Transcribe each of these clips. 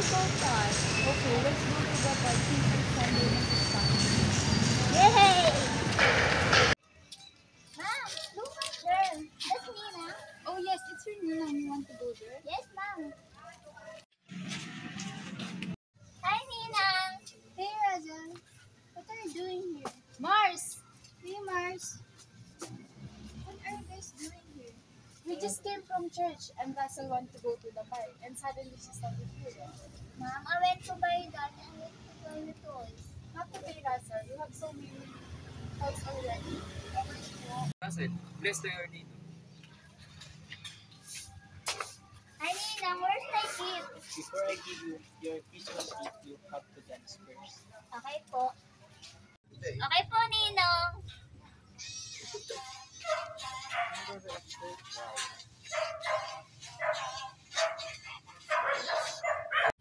so fast. Okay, let's go to the party and Sunday na to stop. Yay! Ma'am, look at her. That's Nina. Oh yes, it's your Nina. You want to go there? Yes, ma'am. Hi, Nina. Hey Raja, what are you doing here? Mars! Hey Mars! What are you guys doing here? We just came from church and Russell wanted to go to the park and suddenly she started here. Ma'am, I went to buy that and I went to buy the toys. Not today, Russell. You have so many toys already. Russell, bless to your name. Hi, Nina. Where's my gift? Before I give you your Christmas gift, you have to dance first. Okay po. Okay po, Ninong.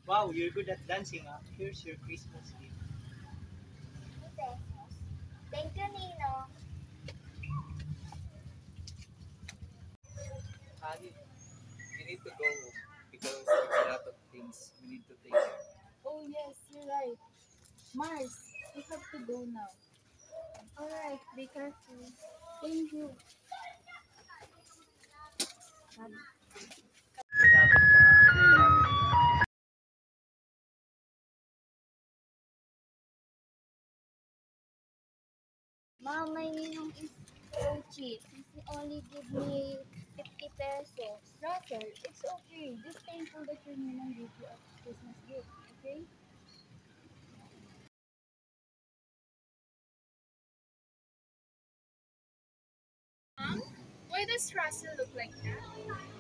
Wow, you're good at dancing, huh? Here's your Christmas gift. Thank you, Ninong. Honey, you need to go because there's a lot of things we need to take care of. Oh yes, you're right. Mars, we have to go now. Alright, be careful. Thank you. Mom, my Ninong is so cheap. He only give me 50 pesos. Russell, it's okay. Just thankful that your Ninang gave you a Christmas gift, okay? Why does Russell look like that?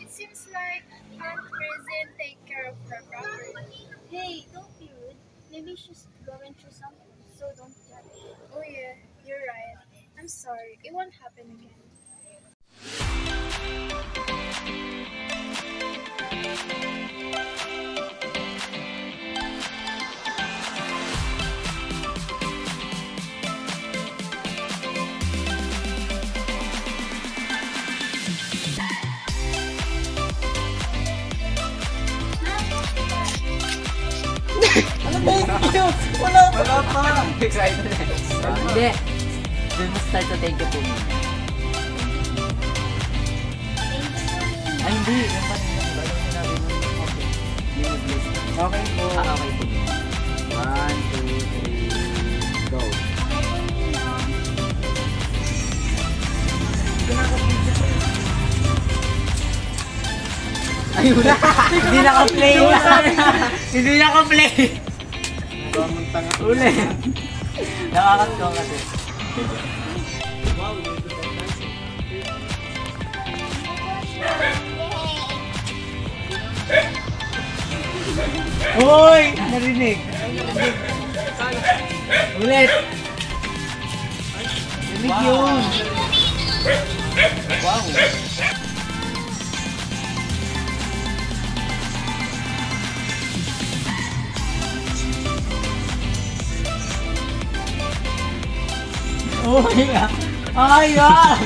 It seems like Aunt doesn't take care of her properly. Hey, don't be rude. Maybe she's going through something, so don't judge. Oh yeah, you're right. I'm sorry. It won't happen again. Wala pa! Excited na. Hindi. Doon mo start to thank you po muna. Ay, hindi. Yung kanina. Bago mo namin mo. Okay. Yung bless. Okay po. Okay po. 1, 2, 3, go. Ayun na! Hindi naka-play. Hindi naka-play. Uli. Nakakatawa kasi. Wow, you're good at dancing. Hoy! Narinig. Ulit. Narinig yun. Wow. Oh my God! Ay, God!